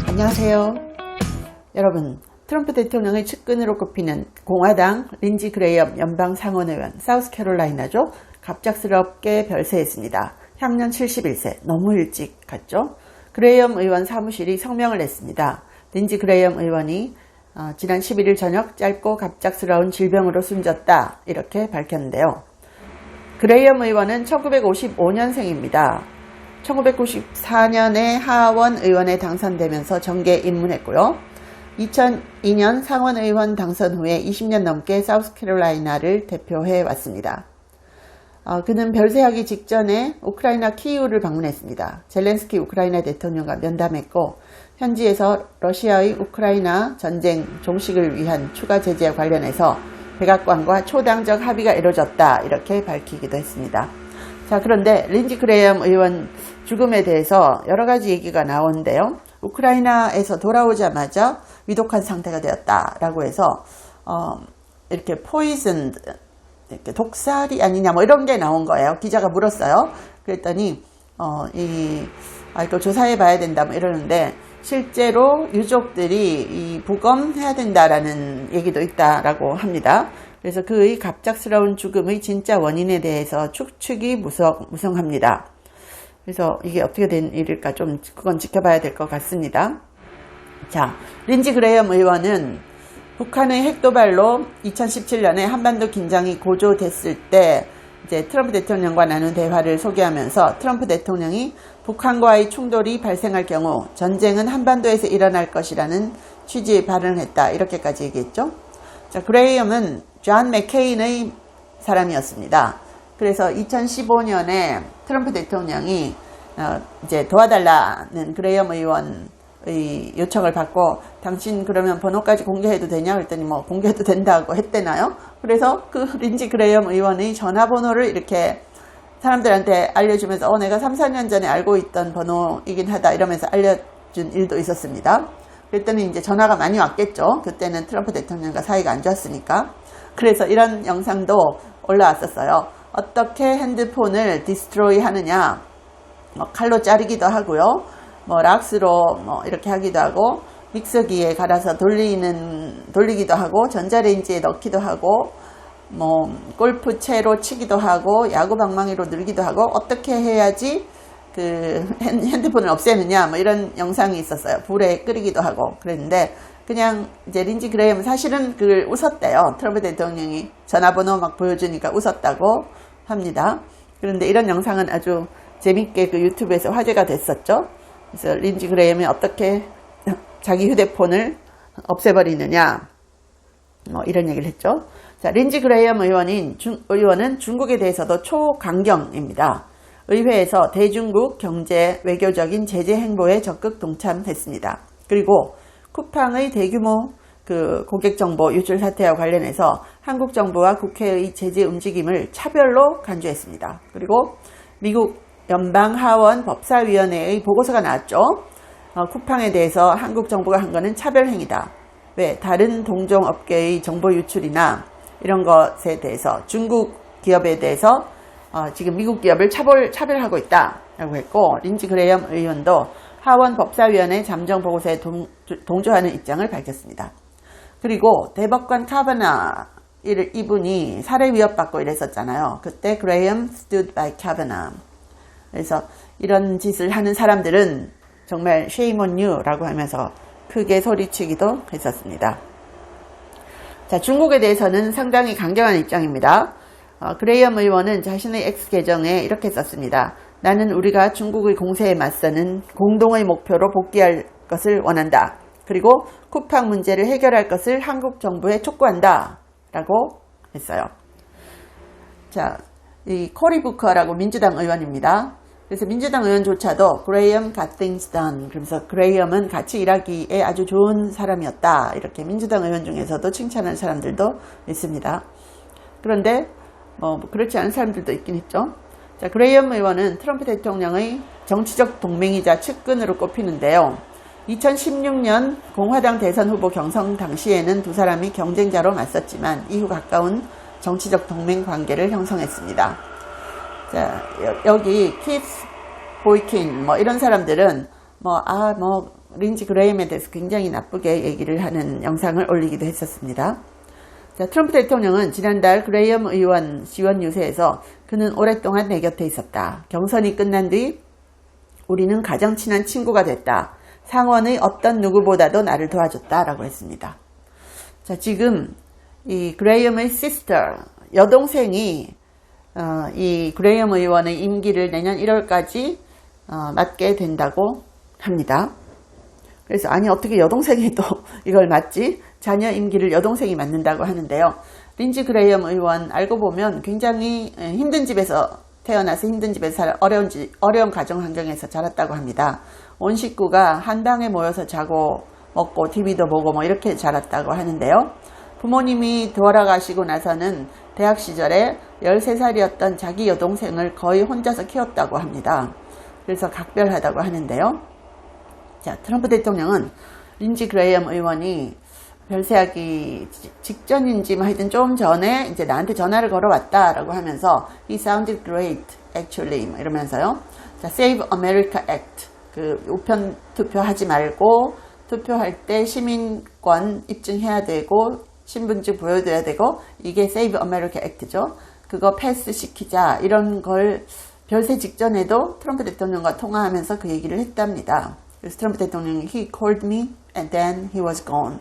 안녕하세요. 여러분, 트럼프 대통령의 측근으로 꼽히는 공화당 린지 그레이엄 연방 상원의원, 사우스캐롤라이나주 갑작스럽게 별세했습니다. 향년 71세, 너무 일찍 갔죠. 그레이엄 의원 사무실이 성명을 냈습니다. 린지 그레이엄 의원이 지난 11일 저녁 짧고 갑작스러운 질병으로 숨졌다, 이렇게 밝혔는데요. 그레이엄 의원은 1955년생입니다. 1994년에 하원 의원에 당선되면서 정계에 입문했고요. 2002년 상원 의원 당선 후에 20년 넘게 사우스캐롤라이나를 대표해 왔습니다. 그는 별세하기 직전에 우크라이나 키이우를 방문했습니다. 젤렌스키 우크라이나 대통령과 면담했고, 현지에서 러시아의 우크라이나 전쟁 종식을 위한 추가 제재와 관련해서 백악관과 초당적 합의가 이루어졌다, 이렇게 밝히기도 했습니다. 자, 그런데 린지 그레이엄 의원 죽음에 대해서 여러 가지 얘기가 나오는데요. 우크라이나에서 돌아오자마자 위독한 상태가 되었다라고 해서 이렇게 포이즌, 이렇게 독살이 아니냐 뭐 이런 게 나온 거예요. 기자가 물었어요. 그랬더니 이거 조사해 봐야 된다 뭐 이러는데, 실제로 유족들이 이 부검해야 된다라는 얘기도 있다라고 합니다. 그래서 그의 갑작스러운 죽음의 진짜 원인에 대해서 추측이 무성합니다. 그래서 이게 어떻게 된 일일까 좀 그건 지켜봐야 될 것 같습니다. 자, 린지 그레이엄 의원은 북한의 핵도발로 2017년에 한반도 긴장이 고조됐을 때 이제 트럼프 대통령과 나눈 대화를 소개하면서, 트럼프 대통령이 북한과의 충돌이 발생할 경우 전쟁은 한반도에서 일어날 것이라는 취지의 발언을 했다, 이렇게까지 얘기했죠. 자, 그레이엄은 존 맥케인의 사람이었습니다. 그래서 2015년에 트럼프 대통령이 이제 도와달라는 그레이엄 의원의 요청을 받고, 당신 그러면 번호까지 공개해도 되냐 그랬더니 뭐 공개해도 된다고 했대나요? 그래서 그 린지 그레이엄 의원의 전화번호를 이렇게 사람들한테 알려주면서 내가 3, 4년 전에 알고 있던 번호이긴 하다 이러면서 알려준 일도 있었습니다. 그랬더니 이제 전화가 많이 왔겠죠. 그때는 트럼프 대통령과 사이가 안 좋았으니까. 그래서 이런 영상도 올라왔었어요. 어떻게 핸드폰을 디스트로이 하느냐, 칼로 자르기도 하고요, 락스로 이렇게 하기도 하고, 믹서기에 갈아서 돌리기도 하고, 전자레인지에 넣기도 하고, 골프채로 치기도 하고, 야구 방망이로 늘기도 하고, 어떻게 해야지 그 핸드폰을 없애느냐, 이런 영상이 있었어요. 불에 끓이기도 하고 그랬는데, 그냥 이제 린지 그레이엄은 사실은 그걸 웃었대요. 트럼프 대통령이 전화번호 막 보여주니까 웃었다고 합니다. 그런데 이런 영상은 아주 재밌게 그 유튜브에서 화제가 됐었죠. 그래서 린지 그레이엄이 어떻게 자기 휴대폰을 없애버리느냐, 이런 얘기를 했죠. 자, 린지 그레이엄 의원은 중국에 대해서도 초강경입니다. 의회에서 대중국 경제 외교적인 제재 행보에 적극 동참했습니다. 그리고 쿠팡의 대규모 그 고객 정보 유출 사태와 관련해서 한국 정부와 국회의 제재 움직임을 차별로 간주했습니다. 그리고 미국 연방하원 법사위원회의 보고서가 나왔죠. 쿠팡에 대해서 한국 정부가 한 거는 차별행위다. 왜? 다른 동종업계의 정보 유출이나 이런 것에 대해서 중국 기업에 대해서 지금 미국 기업을 차별하고 있다라고 했고, 린지 그레이엄 의원도 하원 법사위원회 잠정 보고서에 동조하는 입장을 밝혔습니다. 그리고 대법관 카바나 이분이 살해 위협받고 이랬었잖아요. 그때 그레이엄 stood by Kavanaugh. 그래서 이런 짓을 하는 사람들은 정말 shame on you 라고 하면서 크게 소리치기도 했었습니다. 자, 중국에 대해서는 상당히 강경한 입장입니다. 그레이엄 의원은 자신의 X 계정에 이렇게 썼습니다. 나는 우리가 중국의 공세에 맞서는 공동의 목표로 복귀할 것을 원한다. 그리고 쿠팡 문제를 해결할 것을 한국 정부에 촉구한다. 라고 했어요. 자, 이 코리 부커라고 민주당 의원입니다. 그래서 민주당 의원조차도 Graham got things done. 그러면서 그레이엄은 같이 일하기에 아주 좋은 사람이었다. 이렇게 민주당 의원 중에서도 칭찬하는 사람들도 있습니다. 그런데 그렇지 않은 사람들도 있긴 있죠. 자, 그레이엄 의원은 트럼프 대통령의 정치적 동맹이자 측근으로 꼽히는데요. 2016년 공화당 대선 후보 경선 당시에는 두 사람이 경쟁자로 맞섰지만 이후 가까운 정치적 동맹 관계를 형성했습니다. 자, 여기 Keith 보이킨 뭐 이런 사람들은 린지 그레이엄에 대해서 굉장히 나쁘게 얘기를 하는 영상을 올리기도 했었습니다. 자, 트럼프 대통령은 지난달 그레이엄 의원 지원 유세에서 그는 오랫동안 내 곁에 있었다. 경선이 끝난 뒤 우리는 가장 친한 친구가 됐다. 상원의 어떤 누구보다도 나를 도와줬다라고 했습니다. 자, 지금 이 그레이엄의 시스터, 여동생이 이 그레이엄 의원의 임기를 내년 1월까지 맡게 된다고 합니다. 그래서 아니 어떻게 여동생이 또 이걸 맡지? 자녀 임기를 여동생이 맡는다고 하는데요. 린지 그레이엄 의원 알고 보면 굉장히 힘든 집에서 태어나서 힘든 집에서 어려운 가정 환경에서 자랐다고 합니다. 온 식구가 한 방에 모여서 자고 먹고 TV도 보고 뭐 이렇게 자랐다고 하는데요. 부모님이 돌아가시고 나서는 대학 시절에 13살이었던 자기 여동생을 거의 혼자서 키웠다고 합니다. 그래서 각별하다고 하는데요. 자, 트럼프 대통령은 린지 그레이엄 의원이 별세하기 직전인지 하여튼 좀 전에 이제 나한테 전화를 걸어왔다라고 하면서 He sounded great actually 이러면서요. 자, Save America Act 그 우편 투표하지 말고 투표할 때 시민권 입증해야 되고 신분증 보여줘야 되고 이게 Save America Act죠. 그거 패스 시키자 이런 걸 별세 직전에도 트럼프 대통령과 통화하면서 그 얘기를 했답니다. 그래서 트럼프 대통령이 He called me and then he was gone.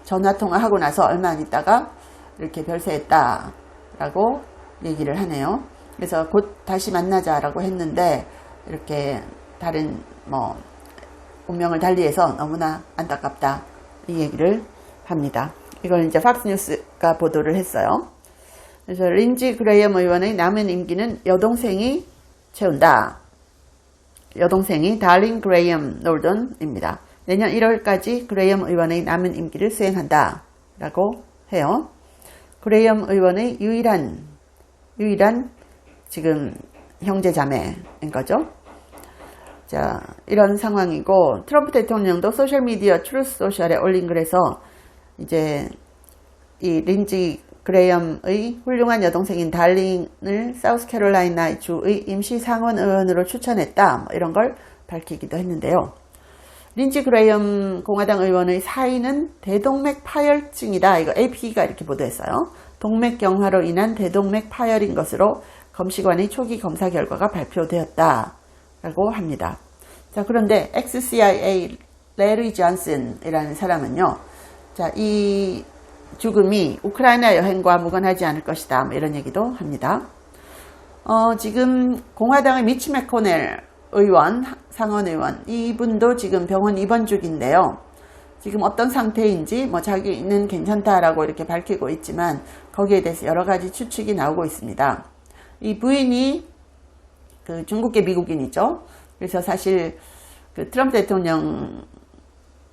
전화통화하고 나서 얼마 안 있다가 이렇게 별세했다라고 얘기를 하네요. 그래서 곧 다시 만나자라고 했는데 이렇게 다른 운명을 달리해서 너무나 안타깝다 이 얘기를 합니다. 이걸 이제 팍스뉴스가 보도를 했어요. 그래서 린지 그레이엄 의원의 남은 임기는 여동생이 채운다. 여동생이 달린 그레이엄 놀던입니다. 내년 1월까지 그레이엄 의원의 남은 임기를 수행한다 라고 해요. 그레이엄 의원의 유일한 지금 형제자매인 거죠. 자, 이런 상황이고 트럼프 대통령도 소셜미디어 트루스 소셜에 올린 글에서 이제 이 린지 그레이엄의 훌륭한 여동생인 달링을 사우스캐롤라이나 주의 임시 상원 의원으로 추천했다 이런 걸 밝히기도 했는데요. 린지 그레이엄 공화당 의원의 사인은 대동맥 파열증이다. 이거 AP가 이렇게 보도했어요. 동맥경화로 인한 대동맥 파열인 것으로 검시관의 초기 검사 결과가 발표되었다라고 합니다. 자, 그런데 ex-CIA 레리 존슨이라는 사람은요. 자, 이 죽음이 우크라이나 여행과 무관하지 않을 것이다. 이런 얘기도 합니다. 지금 공화당의 미치 맥코넬 의원, 상원의원 이분도 지금 병원 입원 중인데요. 지금 어떤 상태인지 자기는 괜찮다라고 이렇게 밝히고 있지만 거기에 대해서 여러 가지 추측이 나오고 있습니다. 이 부인이 그 중국계 미국인이죠. 그래서 사실 그 트럼프 대통령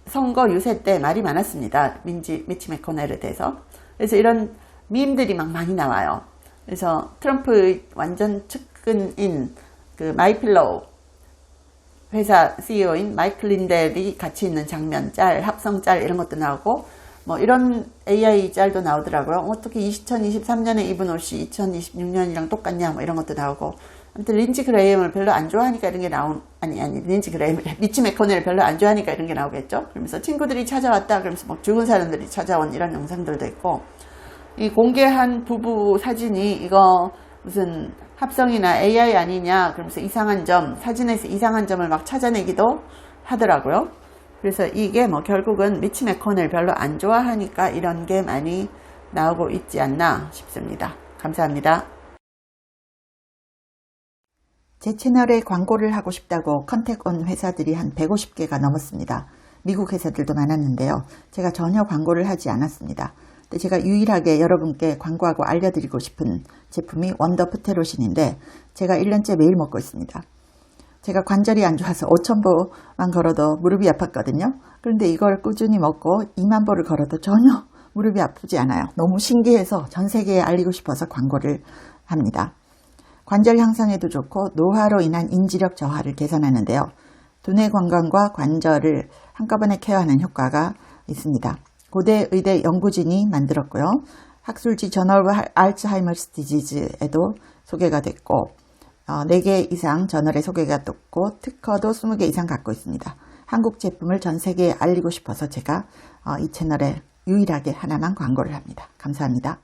선거 유세 때 말이 많았습니다. 미치 맥코넬에 대해서. 그래서 이런 밈들이 막 많이 나와요. 그래서 트럼프의 완전 측근인 그 마이필로우 회사 CEO인 마이클 린델이 같이 있는 장면 짤, 합성 짤 이런 것도 나오고 이런 AI 짤도 나오더라고요. 어떻게 2023년에 입은 옷이 2026년이랑 똑같냐 이런 것도 나오고 아무튼 린지 그레이엄을 별로 안 좋아하니까 이런 게 린지 그레이엄 미치 맥코넬을 별로 안 좋아하니까 이런 게 나오겠죠. 그러면서 친구들이 찾아왔다 그러면서 죽은 사람들이 찾아온 이런 영상들도 있고 이 공개한 부부 사진이 이거 무슨 합성이나 AI 아니냐 그러면서 이상한 점 사진에서 이상한 점을 막 찾아내기도 하더라고요. 그래서 이게 결국은 미치 맥코넬 별로 안 좋아하니까 이런 게 많이 나오고 있지 않나 싶습니다. 감사합니다. 제 채널에 광고를 하고 싶다고 컨택 온 회사들이 한 150개가 넘었습니다. 미국 회사들도 많았는데요. 제가 전혀 광고를 하지 않았습니다. 근데 제가 유일하게 여러분께 광고하고 알려드리고 싶은 제품이 원더 프테로신인데 제가 1년째 매일 먹고 있습니다. 제가 관절이 안 좋아서 5,000보만 걸어도 무릎이 아팠거든요. 그런데 이걸 꾸준히 먹고 2만 보를 걸어도 전혀 무릎이 아프지 않아요. 너무 신기해서 전 세계에 알리고 싶어서 광고를 합니다. 관절 향상에도 좋고 노화로 인한 인지력 저하를 개선하는데요. 두뇌 건강과 관절을 한꺼번에 케어하는 효과가 있습니다. 고대 의대 연구진이 만들었고요. 학술지 저널 알츠하이머스 디지즈에도 소개가 됐고 4개 이상 저널에 소개가 됐고 특허도 20개 이상 갖고 있습니다. 한국 제품을 전 세계에 알리고 싶어서 제가 이 채널에 유일하게 하나만 광고를 합니다. 감사합니다.